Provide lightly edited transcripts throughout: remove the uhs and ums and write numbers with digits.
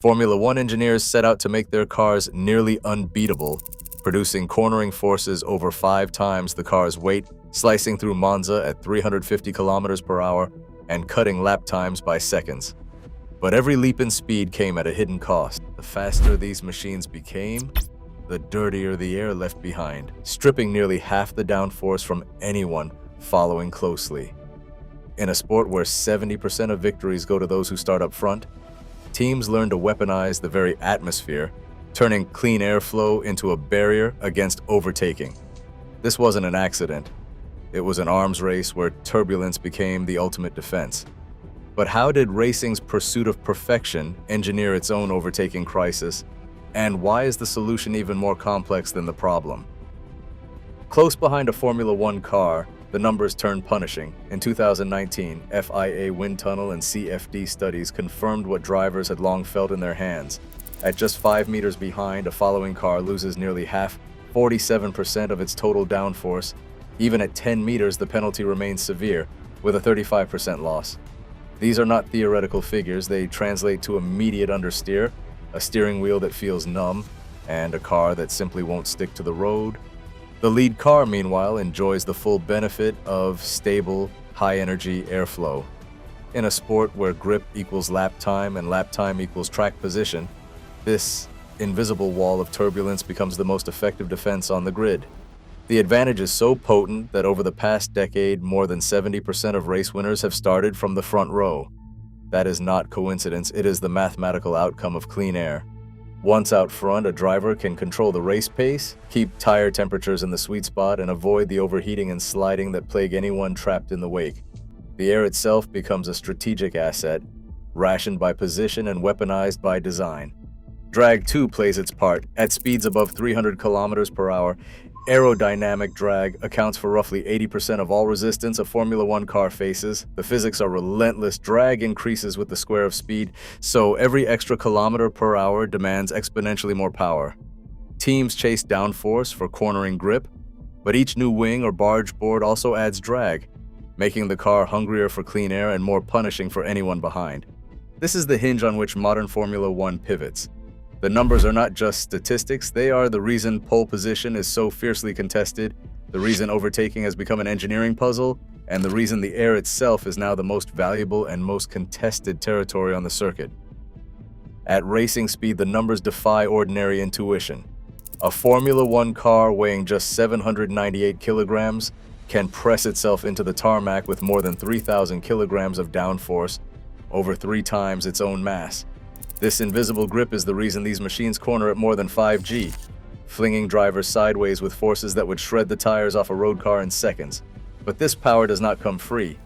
Formula One engineers set out to make their cars nearly unbeatable, producing cornering forces over 5 times the car's weight, slicing through Monza at 350 kilometers per hour and cutting lap times by seconds. But every leap in speed came at a hidden cost. The faster these machines became, the dirtier the air left behind, stripping nearly half the downforce from anyone following closely. In a sport where 70% of victories go to those who start up front, teams learn to weaponize the very atmosphere, turning clean airflow into a barrier against overtaking. This wasn't an accident. It was an arms race where turbulence became the ultimate defense. But how did racing's pursuit of perfection engineer its own overtaking crisis? And why is the solution even more complex than the problem? Close behind a Formula One car, the numbers turned punishing. In 2019, FIA wind tunnel and CFD studies confirmed what drivers had long felt in their hands. At just 5 meters behind, a following car loses nearly half, 47% of its total downforce. Even at 10 meters, the penalty remains severe, with a 35% loss. These are not theoretical figures, they translate to immediate understeer, a steering wheel that feels numb, and a car that simply won't stick to the road. The lead car, meanwhile, enjoys the full benefit of stable, high-energy airflow. In a sport where grip equals lap time and lap time equals track position, this invisible wall of turbulence becomes the most effective defense on the grid. The advantage is so potent that over the past decade, more than 70% of race winners have started from the front row. That is not coincidence, it is the mathematical outcome of clean air. Once out front, a driver can control the race pace, keep tire temperatures in the sweet spot, and avoid the overheating and sliding that plague anyone trapped in the wake. The air itself becomes a strategic asset, rationed by position and weaponized by design. Drag too plays its part. At speeds above 300 kilometers per hour, aerodynamic drag accounts for roughly 80% of all resistance a Formula One car faces. The physics are relentless. Drag increases with the square of speed, so every extra kilometer per hour demands exponentially more power. Teams chase downforce for cornering grip, but each new wing or barge board also adds drag, making the car hungrier for clean air and more punishing for anyone behind. This is the hinge on which modern Formula One pivots. The numbers are not just statistics, they are the reason pole position is so fiercely contested, the reason overtaking has become an engineering puzzle, and the reason the air itself is now the most valuable and most contested territory on the circuit. At racing speed, the numbers defy ordinary intuition. A Formula One car weighing just 798 kilograms can press itself into the tarmac with more than 3,000 kilograms of downforce, over 3 times its own mass. This invisible grip is the reason these machines corner at more than 5G, flinging drivers sideways with forces that would shred the tires off a road car in seconds. But this power does not come free.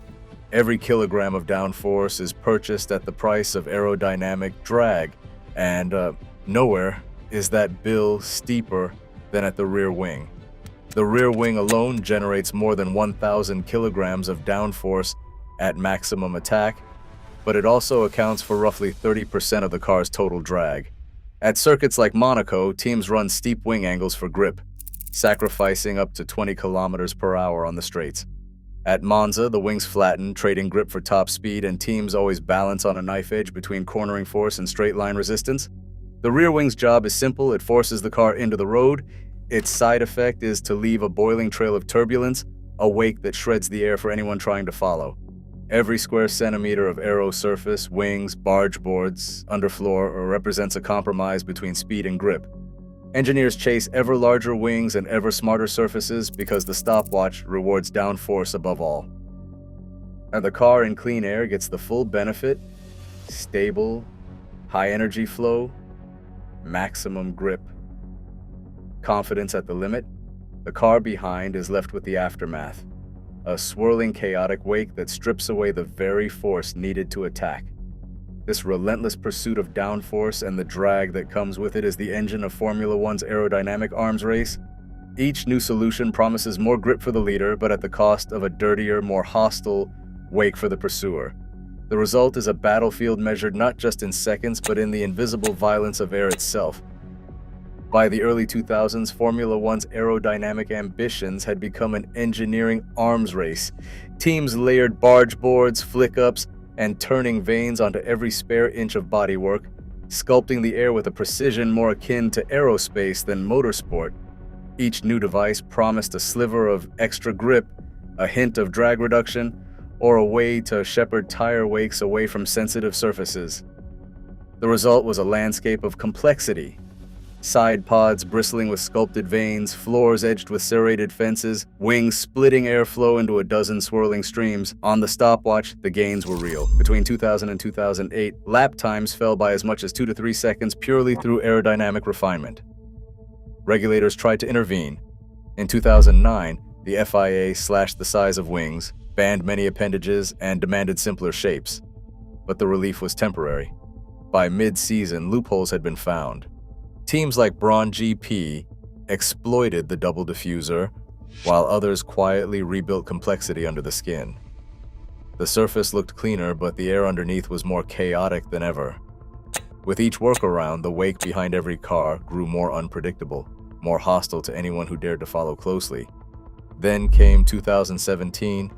Every kilogram of downforce is purchased at the price of aerodynamic drag, and nowhere is that bill steeper than at the rear wing. The rear wing alone generates more than 1,000 kilograms of downforce at maximum attack, but it also accounts for roughly 30% of the car's total drag. At circuits like Monaco, teams run steep wing angles for grip, sacrificing up to 20 kilometers per hour on the straights. At Monza, the wings flatten, trading grip for top speed, and teams always balance on a knife edge between cornering force and straight line resistance. The rear wing's job is simple, it forces the car into the road. Its side effect is to leave a boiling trail of turbulence, a wake that shreds the air for anyone trying to follow. Every square centimeter of aero surface, wings, barge boards, underfloor, represents a compromise between speed and grip. Engineers chase ever larger wings and ever smarter surfaces because the stopwatch rewards downforce above all. And the car in clean air gets the full benefit: stable, high energy flow, maximum grip. Confidence at the limit, the car behind is left with the aftermath. A swirling, chaotic wake that strips away the very force needed to attack. This relentless pursuit of downforce and the drag that comes with it is the engine of Formula One's aerodynamic arms race. Each new solution promises more grip for the leader, but at the cost of a dirtier, more hostile wake for the pursuer. The result is a battlefield measured not just in seconds, but in the invisible violence of air itself. By the early 2000s, Formula One's aerodynamic ambitions had become an engineering arms race. Teams layered barge boards, flick-ups, and turning vanes onto every spare inch of bodywork, sculpting the air with a precision more akin to aerospace than motorsport. Each new device promised a sliver of extra grip, a hint of drag reduction, or a way to shepherd tire wakes away from sensitive surfaces. The result was a landscape of complexity. Side pods bristling with sculpted veins, floors edged with serrated fences, wings splitting airflow into a dozen swirling streams. On the stopwatch, the gains were real. Between 2000 and 2008, lap times fell by as much as 2 to 3 seconds purely through aerodynamic refinement. Regulators tried to intervene. In 2009, the FIA slashed the size of wings, banned many appendages, and demanded simpler shapes. But the relief was temporary. By mid-season, loopholes had been found. Teams like Braun GP exploited the double diffuser, while others quietly rebuilt complexity under the skin. The surface looked cleaner, but the air underneath was more chaotic than ever. With each workaround, the wake behind every car grew more unpredictable, more hostile to anyone who dared to follow closely. Then came 2017,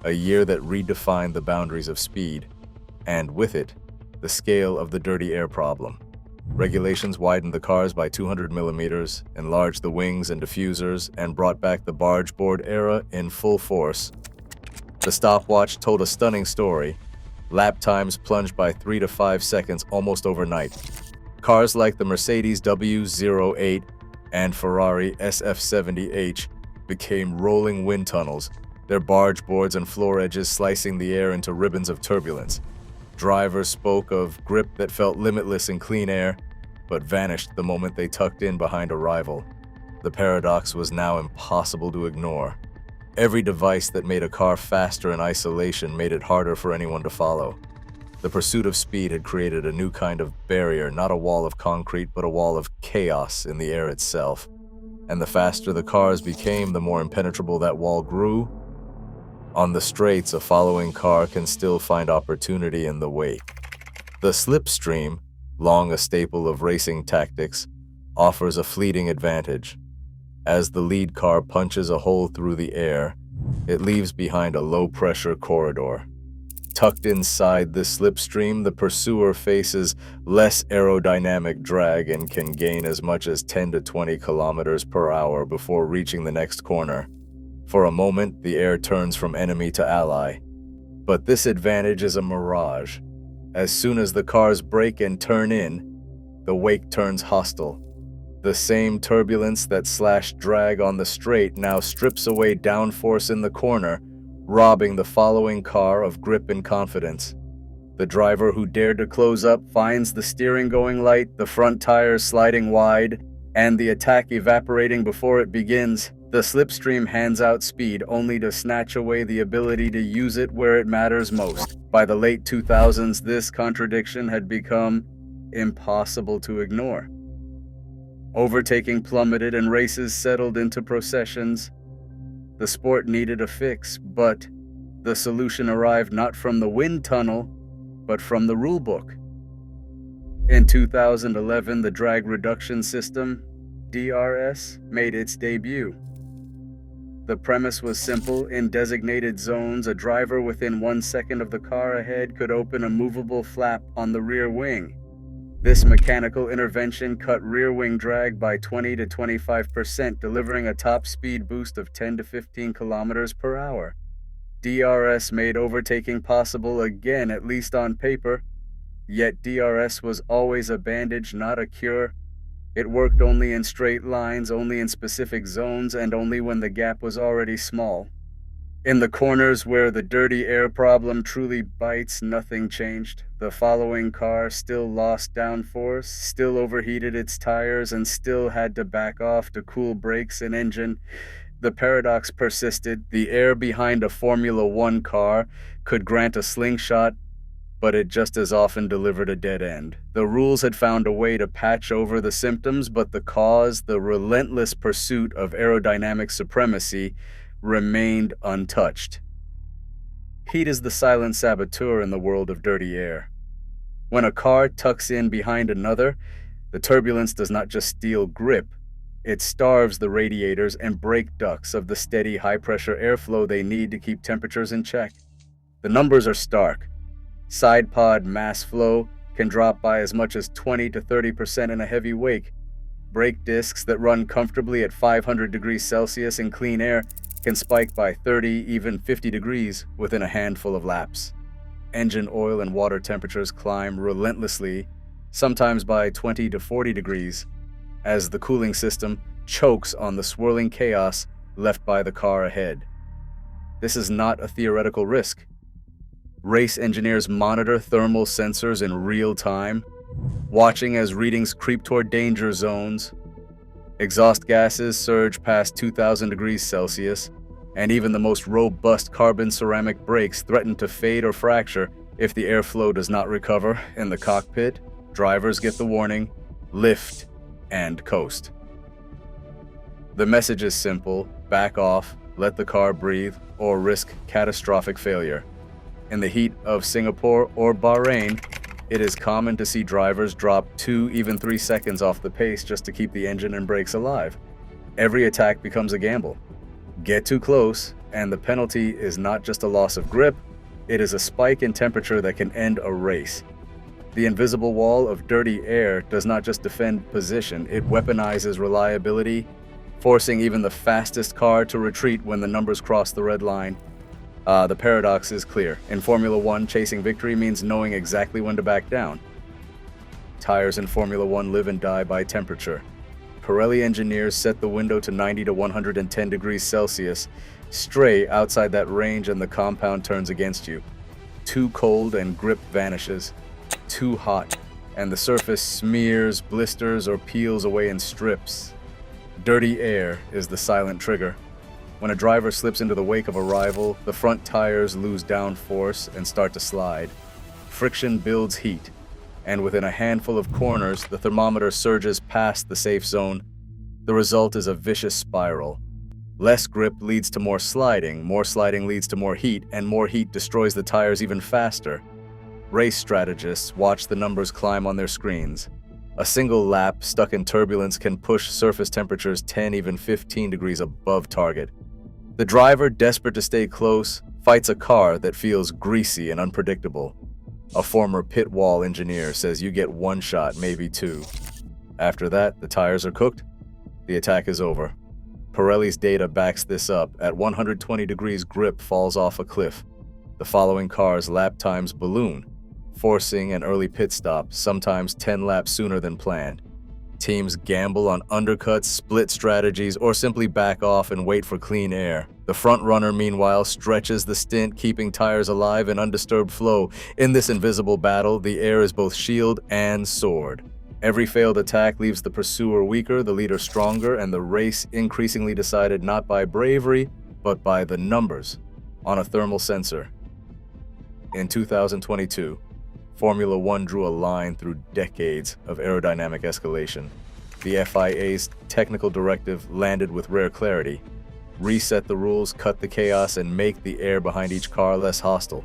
a year that redefined the boundaries of speed, and with it, the scale of the dirty air problem. Regulations widened the cars by 200 millimeters, enlarged the wings and diffusers, and brought back the barge board era in full force. The stopwatch told a stunning story. Lap times plunged by 3 to 5 seconds almost overnight. Cars like the Mercedes W08 and Ferrari SF70H became rolling wind tunnels, their barge boards and floor edges slicing the air into ribbons of turbulence. Drivers spoke of grip that felt limitless in clean air, but vanished the moment they tucked in behind a rival. The paradox was now impossible to ignore. Every device that made a car faster in isolation made it harder for anyone to follow. The pursuit of speed had created a new kind of barrier, not a wall of concrete, but a wall of chaos in the air itself. And the faster the cars became, the more impenetrable that wall grew. On the straights, a following car can still find opportunity in the wake. The slipstream, long a staple of racing tactics, offers a fleeting advantage. As the lead car punches a hole through the air, it leaves behind a low-pressure corridor. Tucked inside the slipstream, the pursuer faces less aerodynamic drag and can gain as much as 10 to 20 kilometers per hour before reaching the next corner. For a moment, the air turns from enemy to ally. But this advantage is a mirage. As soon as the cars brake and turn in, the wake turns hostile. The same turbulence that slashed drag on the straight now strips away downforce in the corner, robbing the following car of grip and confidence. The driver who dared to close up finds the steering going light, the front tires sliding wide, and the attack evaporating before it begins. The slipstream hands out speed only to snatch away the ability to use it where it matters most. By the late 2000s, this contradiction had become impossible to ignore. Overtaking plummeted and races settled into processions. The sport needed a fix, but the solution arrived not from the wind tunnel, but from the rulebook. In 2011, the drag reduction system, DRS, made its debut. The premise was simple. In designated zones, a driver within 1 second of the car ahead could open a movable flap on the rear wing. This mechanical intervention cut rear wing drag by 20 to 25%, delivering a top speed boost of 10 to 15 kilometers per hour. DRS made overtaking possible again, at least on paper. Yet DRS was always a bandage, not a cure. It worked only in straight lines, only in specific zones, and only when the gap was already small. In the corners where the dirty air problem truly bites, nothing changed. The following car still lost downforce, still overheated its tires, and still had to back off to cool brakes and engine. The paradox persisted. The air behind a Formula One car could grant a slingshot, but it just as often delivered a dead end. The rules had found a way to patch over the symptoms, but the cause, the relentless pursuit of aerodynamic supremacy, remained untouched. Heat is the silent saboteur in the world of dirty air. When a car tucks in behind another, the turbulence does not just steal grip, it starves the radiators and brake ducts of the steady high-pressure airflow they need to keep temperatures in check. The numbers are stark. Side pod mass flow, can drop by as much as 20 to 30% in a heavy wake. Brake discs that run comfortably at 500 degrees Celsius in clean air can spike by 30, even 50 degrees within a handful of laps. Engine oil and water temperatures climb relentlessly, sometimes by 20 to 40 degrees, as the cooling system chokes on the swirling chaos left by the car ahead. This is not a theoretical risk. Race engineers monitor thermal sensors in real time, watching as readings creep toward danger zones. Exhaust gases surge past 2,000 degrees Celsius, and even the most robust carbon ceramic brakes threaten to fade or fracture if the airflow does not recover. In the cockpit, drivers get the warning: lift and coast. The message is simple: back off, let the car breathe, or risk catastrophic failure. In the heat of Singapore or Bahrain, it is common to see drivers drop 2, even 3 seconds off the pace just to keep the engine and brakes alive. Every attack becomes a gamble. Get too close, and the penalty is not just a loss of grip, it is a spike in temperature that can end a race. The invisible wall of dirty air does not just defend position, it weaponizes reliability, forcing even the fastest car to retreat when the numbers cross the red line. The paradox is clear. In Formula One, chasing victory means knowing exactly when to back down. Tires in Formula One live and die by temperature. Pirelli engineers set the window to 90 to 110 degrees Celsius. Stray outside that range and the compound turns against you. Too cold and grip vanishes. Too hot, and the surface smears, blisters, or peels away in strips. Dirty air is the silent trigger. When a driver slips into the wake of a rival, the front tires lose downforce and start to slide. Friction builds heat, and within a handful of corners, the thermometer surges past the safe zone. The result is a vicious spiral. Less grip leads to more sliding leads to more heat, and more heat destroys the tires even faster. Race strategists watch the numbers climb on their screens. A single lap stuck in turbulence can push surface temperatures 10, even 15 degrees above target. The driver, desperate to stay close, fights a car that feels greasy and unpredictable. A former pit wall engineer says you get one shot, maybe two. After that, the tires are cooked. The attack is over. Pirelli's data backs this up. At 120 degrees, grip falls off a cliff. The following car's lap times balloon, forcing an early pit stop, sometimes 10 laps sooner than planned. Teams gamble on undercuts, split strategies, or simply back off and wait for clean air. The front runner, meanwhile, stretches the stint, keeping tires alive in undisturbed flow. In this invisible battle, the air is both shield and sword. Every failed attack leaves the pursuer weaker, the leader stronger, and the race increasingly decided not by bravery, but by the numbers on a thermal sensor. In 2022, Formula One drew a line through decades of aerodynamic escalation. The FIA's technical directive landed with rare clarity: reset the rules, cut the chaos, and make the air behind each car less hostile.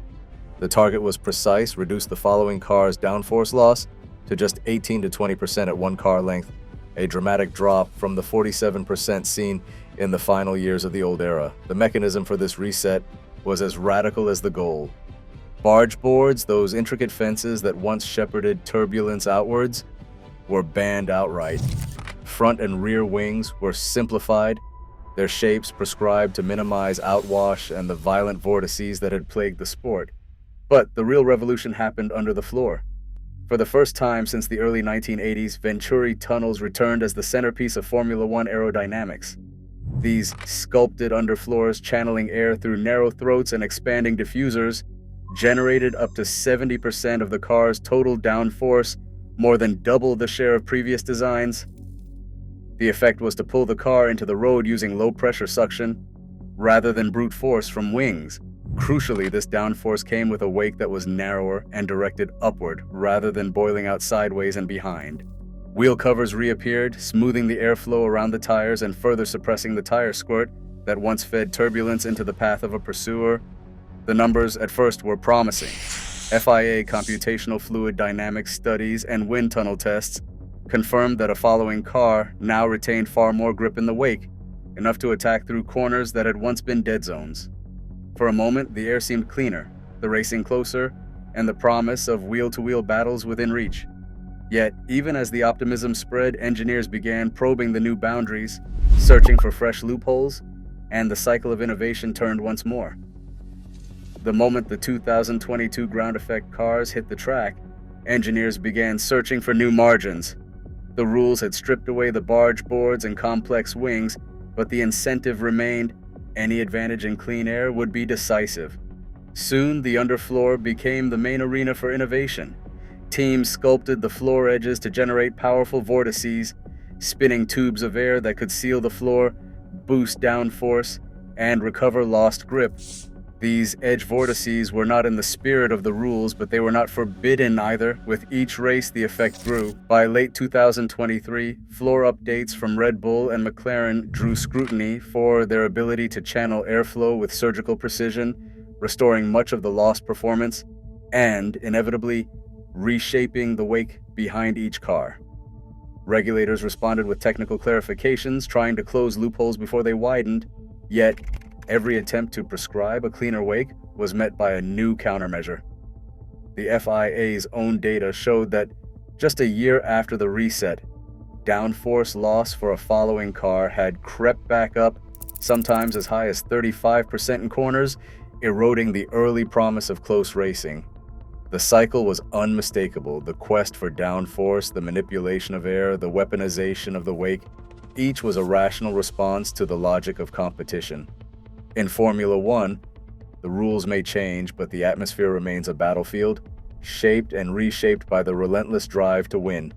The target was precise: reduce the following car's downforce loss to just 18 to 20% at one car length, a dramatic drop from the 47% seen in the final years of the old era. The mechanism for this reset was as radical as the goal. Barge boards, those intricate fences that once shepherded turbulence outwards, were banned outright. Front and rear wings were simplified, their shapes prescribed to minimize outwash and the violent vortices that had plagued the sport. But the real revolution happened under the floor. For the first time since the early 1980s, Venturi tunnels returned as the centerpiece of Formula One aerodynamics. These sculpted underfloors, channeling air through narrow throats and expanding diffusers, generated up to 70% of the car's total downforce, more than double the share of previous designs. The effect was to pull the car into the road using low-pressure suction, rather than brute force from wings. Crucially, this downforce came with a wake that was narrower and directed upward, rather than boiling out sideways and behind. Wheel covers reappeared, smoothing the airflow around the tires and further suppressing the tire squirt that once fed turbulence into the path of a pursuer. The numbers at first were promising. FIA computational fluid dynamics studies and wind tunnel tests confirmed that a following car now retained far more grip in the wake, enough to attack through corners that had once been dead zones. For a moment, the air seemed cleaner, the racing closer, and the promise of wheel-to-wheel battles within reach. Yet, even as the optimism spread, engineers began probing the new boundaries, searching for fresh loopholes, and the cycle of innovation turned once more. The moment the 2022 ground effect cars hit the track, engineers began searching for new margins. The rules had stripped away the barge boards and complex wings, but the incentive remained: any advantage in clean air would be decisive. Soon, the underfloor became the main arena for innovation. Teams sculpted the floor edges to generate powerful vortices, spinning tubes of air that could seal the floor, boost downforce, and recover lost grip. These edge vortices were not in the spirit of the rules, but they were not forbidden either. With each race, the effect grew. By late 2023, floor updates from Red Bull and McLaren drew scrutiny for their ability to channel airflow with surgical precision, restoring much of the lost performance, and, inevitably, reshaping the wake behind each car. Regulators responded with technical clarifications, trying to close loopholes before they widened, yet every attempt to prescribe a cleaner wake was met by a new countermeasure. The FIA's own data showed that just a year after the reset, downforce loss for a following car had crept back up, sometimes as high as 35% in corners, eroding the early promise of close racing. The cycle was unmistakable: the quest for downforce, the manipulation of air, the weaponization of the wake. Each was a rational response to the logic of competition. In Formula One, the rules may change, but the atmosphere remains a battlefield, shaped and reshaped by the relentless drive to win.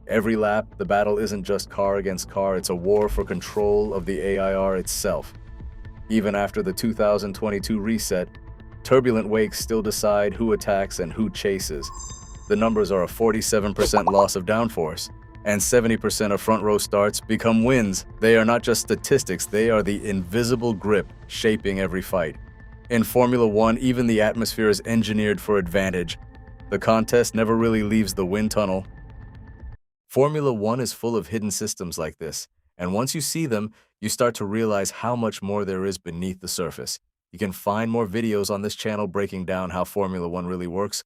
Every lap, the battle isn't just car against car, it's a war for control of the AIR itself. Even after the 2022 reset, turbulent wakes still decide who attacks and who chases. The numbers are a 47% loss of downforce, and 70% of front row starts become wins. They are not just statistics, they are the invisible grip shaping every fight. In Formula One, even the atmosphere is engineered for advantage. The contest never really leaves the wind tunnel. Formula One is full of hidden systems like this, and once you see them, you start to realize how much more there is beneath the surface. You can find more videos on this channel breaking down how Formula One really works.